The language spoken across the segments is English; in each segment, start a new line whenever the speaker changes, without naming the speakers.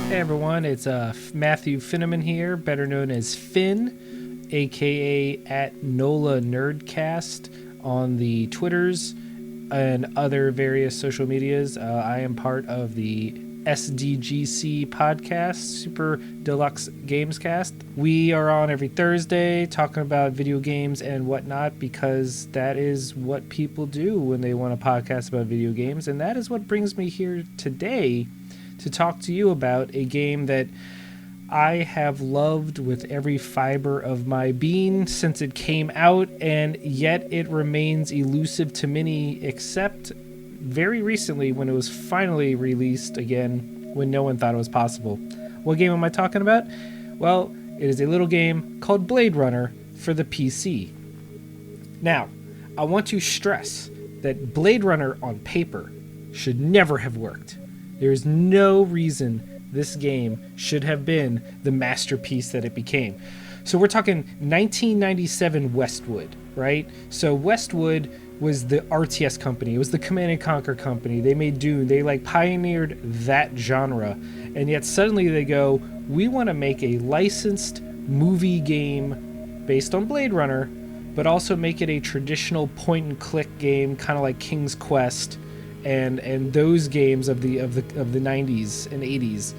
Hey everyone, it's Matthew Finneman here, better known as Finn, aka at NOLA Nerdcast on the Twitters and other various social medias. I am part of the SDGC podcast, Super Deluxe Gamescast. We are on every Thursday talking about video games and whatnot because that is what people do when they want a podcast about video games, and that is what brings me here today to talk to you about a game that I have loved with every fiber of my being since it came out, and yet it remains elusive to many, except very recently when it was finally released again when no one thought it was possible. What game am I talking about? Well, it is a little game called Blade Runner for the PC. Now, I want to stress that Blade Runner on paper should never have worked. There is no reason this game should have been the masterpiece that it became. So we're talking 1997 Westwood, right? So Westwood was the RTS company. It was the Command & Conquer company. They made Dune. They pioneered that genre. And yet suddenly they go, we want to make a licensed movie game based on Blade Runner, but also make it a traditional point-and-click game, kind of like King's Quest and those games of the 90s and 80s.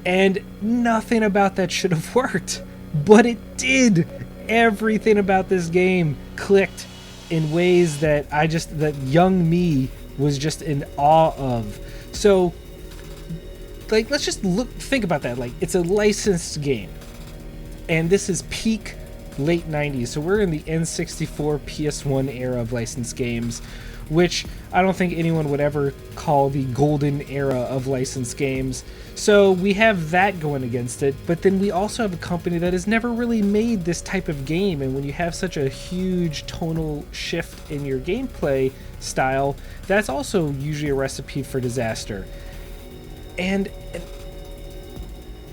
And nothing about that should have worked, but it did. Everything about this game clicked in ways that that young me was just in awe of. So let's just think about that. It's a licensed game, and this is peak late 90s. So we're in the N64 PS1 era of licensed games, which I don't think anyone would ever call the golden era of licensed games. So we have that going against it, but then we also have a company that has never really made this type of game, and when you have such a huge tonal shift in your gameplay style, that's also usually a recipe for disaster. And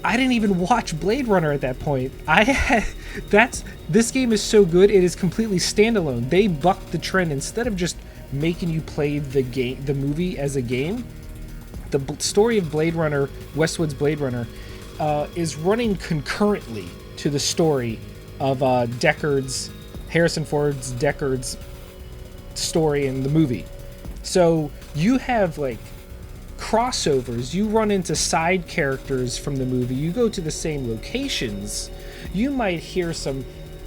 I didn't even watch Blade Runner at that point. This game is so good, it is completely standalone. They bucked the trend. Instead of just making you play the movie as a game, the story of Blade Runner, Westwood's Blade Runner, is running concurrently to the story of Harrison Ford's Deckard's story in the movie. So you have crossovers, you run into side characters from the movie, you go to the same locations, you might hear some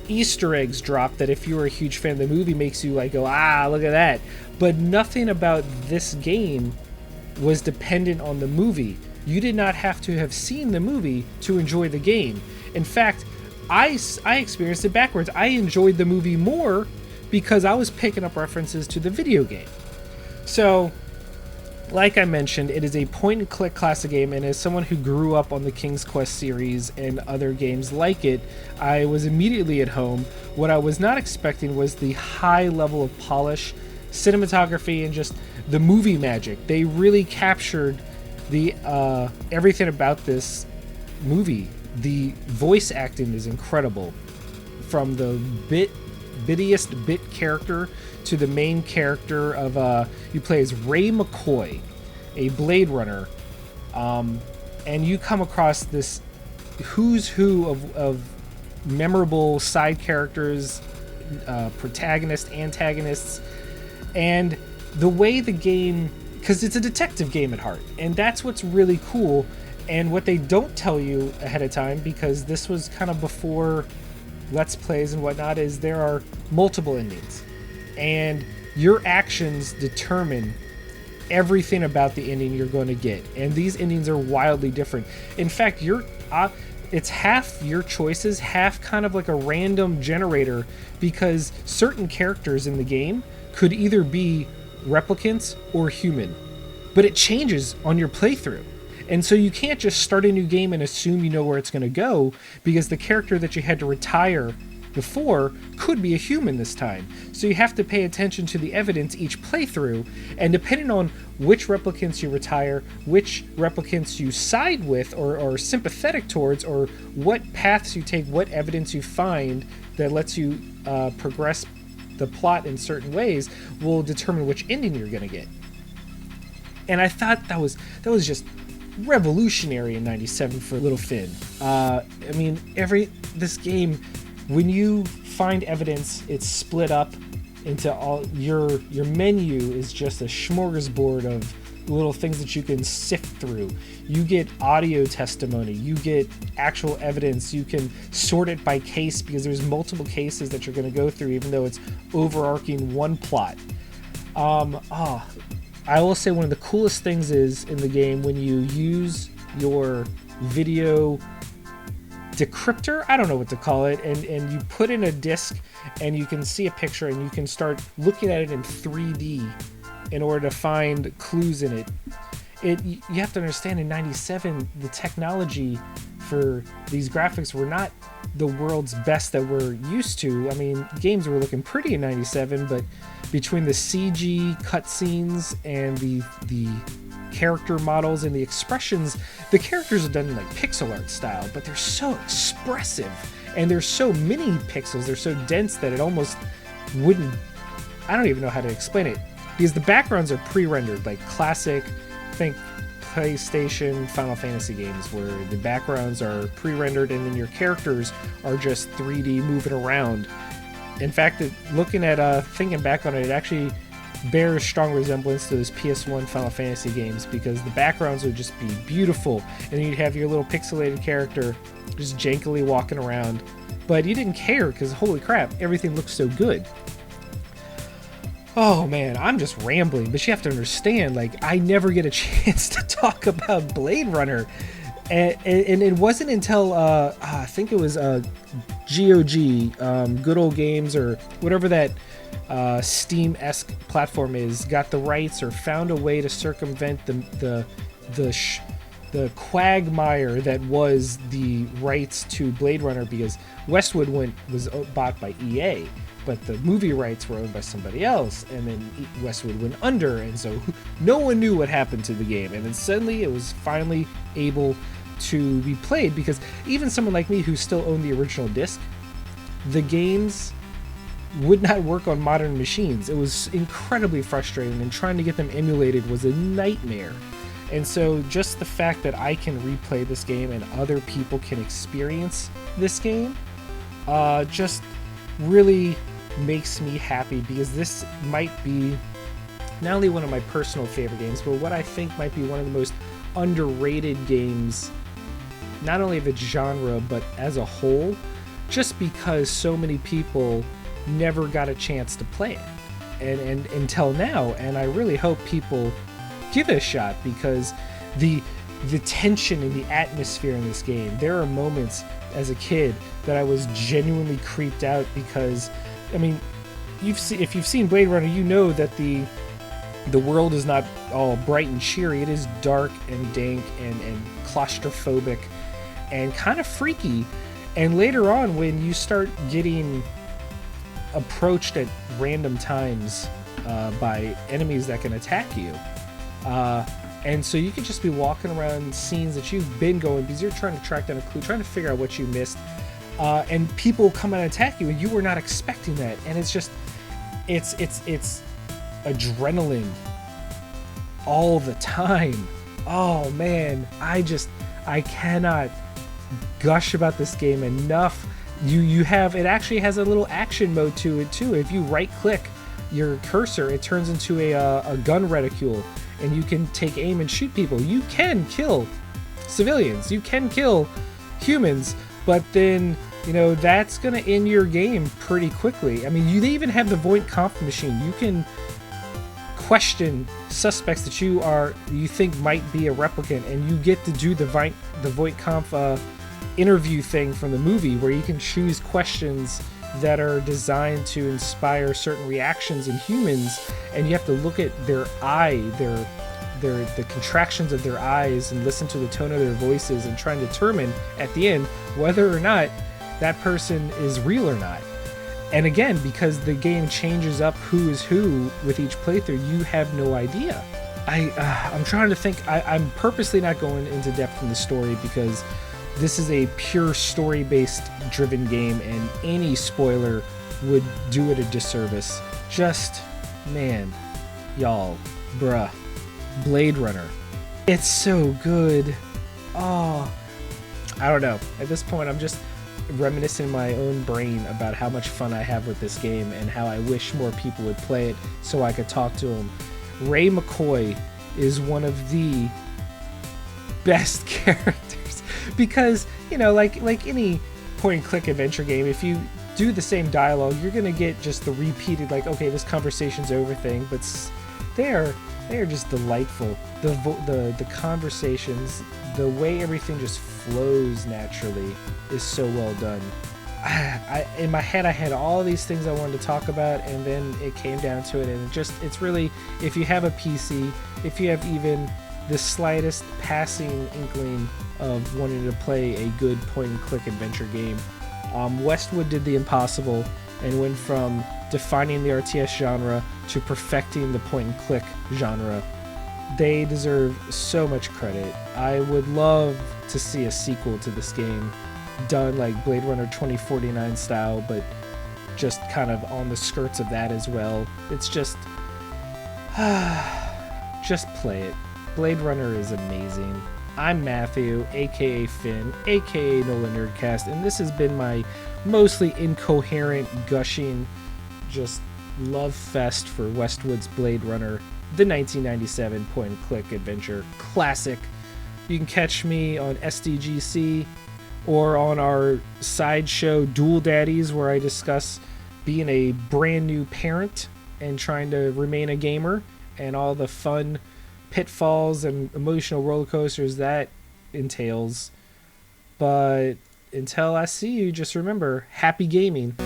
Easter eggs drop that if you were a huge fan of the movie makes you go, look at that. But nothing about this game was dependent on the movie. You did not have to have seen the movie to enjoy the game. In fact, I experienced it backwards. I enjoyed the movie more because I was picking up references to the video game. So, like I mentioned, it is a point-and-click classic game, and as someone who grew up on the King's Quest series and other games like it, I was immediately at home. What I was not expecting was the high level of polish, cinematography, and just the movie magic. They really captured the everything about this movie. The voice acting is incredible, from the bittiest bit character to the main character of you play as Ray McCoy, a Blade Runner, and you come across this who's who of memorable side characters, protagonists, antagonists, and the way the game, because it's a detective game at heart, and that's what's really cool. And what they don't tell you ahead of time, because this was kind of before Let's Plays and whatnot, is there are multiple endings, and your actions determine everything about the ending you're going to get, and these endings are wildly different. In fact, it's half your choices, half kind of like a random generator, because certain characters in the game could either be replicants or human, but it changes on your playthrough. And so you can't just start a new game and assume you know where it's going to go, because the character that you had to retire before could be a human this time. So you have to pay attention to the evidence each playthrough, and depending on which replicants you retire, which replicants you side with or are sympathetic towards, or what paths you take, what evidence you find that lets you progress the plot in certain ways, will determine which ending you're going to get. And I thought that was just revolutionary in 97 for little Finn. I mean, this game, when you find evidence, it's split up into all your menu is just a smorgasbord of little things that you can sift through. You get audio testimony, you get actual evidence, you can sort it by case because there's multiple cases that you're going to go through, even though it's overarching one plot. I will say one of the coolest things is in the game when you use your video decryptor, I don't know what to call it, and you put in a disc and you can see a picture and you can start looking at it in 3D in order to find clues in it. You have to understand, in 97 the technology for these graphics were not the world's best that we're used to. I mean, games were looking pretty in 97, but between the CG cutscenes and the character models and the expressions, the characters are done in like pixel art style, but they're so expressive and there's so many pixels, they're so dense that it almost wouldn't, I don't even know how to explain it, because the backgrounds are pre-rendered, like classic, think PlayStation Final Fantasy games where the backgrounds are pre-rendered and then your characters are just 3D moving around. In fact, thinking back on it, it actually bears strong resemblance to those PS1 Final Fantasy games because the backgrounds would just be beautiful and then you'd have your little pixelated character just jankily walking around, but you didn't care because holy crap, everything looks so good. Oh man, I'm just rambling, but you have to understand, like, I never get a chance to talk about Blade Runner, and it wasn't until I think it was GOG, Good Old Games, or whatever that Steam-esque platform is, got the rights or found a way to circumvent the quagmire that was the rights to Blade Runner, because Westwood was bought by EA, but the movie rights were owned by somebody else, and then Westwood went under, and so no one knew what happened to the game, and then suddenly it was finally able to be played, because even someone like me who still owned the original disc, the games would not work on modern machines. It was incredibly frustrating, and trying to get them emulated was a nightmare. And so just the fact that I can replay this game and other people can experience this game just really makes me happy, because this might be not only one of my personal favorite games, but what I think might be one of the most underrated games, not only of its genre, but as a whole, just because so many people never got a chance to play it and until now. And I really hope people give it a shot, because the tension and the atmosphere in this game, there are moments as a kid that I was genuinely creeped out, because I mean, if you've seen Blade Runner, you know that the world is not all bright and cheery. It is dark and dank and claustrophobic and kind of freaky. And later on, when you start getting approached at random times by enemies that can attack you, and so you could just be walking around scenes that you've been going because you're trying to track down a clue, trying to figure out what you missed, and people come and attack you and you were not expecting that, and it's just it's adrenaline all the time. Oh man, I cannot gush about this game enough. It actually has a little action mode to it too. If you right click your cursor, it turns into a gun reticule, and you can take aim and shoot people. You can kill civilians, you can kill humans, but then that's gonna end your game pretty quickly. I mean, they even have the Voight Kampf machine. You can question suspects that you think might be a replicant, and you get to do the Voight Kampf interview thing from the movie, where you can choose questions that are designed to inspire certain reactions in humans, and you have to look at their eye, the contractions of their eyes, and listen to the tone of their voices, and try and determine at the end whether or not that person is real or not. And again, because the game changes up who is who with each playthrough, you have no idea. I'm trying to think. I'm purposely not going into depth in the story, because this is a pure story-based driven game, and any spoiler would do it a disservice. Just, man, y'all, bruh, Blade Runner. It's so good. Oh, I don't know. At this point, I'm just reminiscing in my own brain about how much fun I have with this game and how I wish more people would play it so I could talk to them. Ray McCoy is one of the best characters because, you know, like any point and click adventure game, if you do the same dialogue, you're gonna get just the repeated, like, okay, this conversation's over thing, but they are just delightful. The conversations, the way everything just flows naturally is so well done. In my head I had all these things I wanted to talk about, and then it came down to it, and it's really, if you have a PC, if you have even the slightest passing inkling of wanting to play a good point and click adventure game, Westwood did the impossible and went from defining the RTS genre to perfecting the point and click genre. They deserve so much credit. I would love to see a sequel to this game done like Blade Runner 2049 style, but just kind of on the skirts of that as well. It's just play it. Blade Runner is amazing. I'm Matthew, aka Finn, aka NOLA Nerdcast, and this has been my mostly incoherent, gushing, just love fest for Westwood's Blade Runner, the 1997 point-and-click adventure classic. You can catch me on SDGC or on our sideshow Dual Daddies, where I discuss being a brand new parent and trying to remain a gamer and all the fun pitfalls and emotional roller coasters that entails. But until I see you, just remember, happy gaming.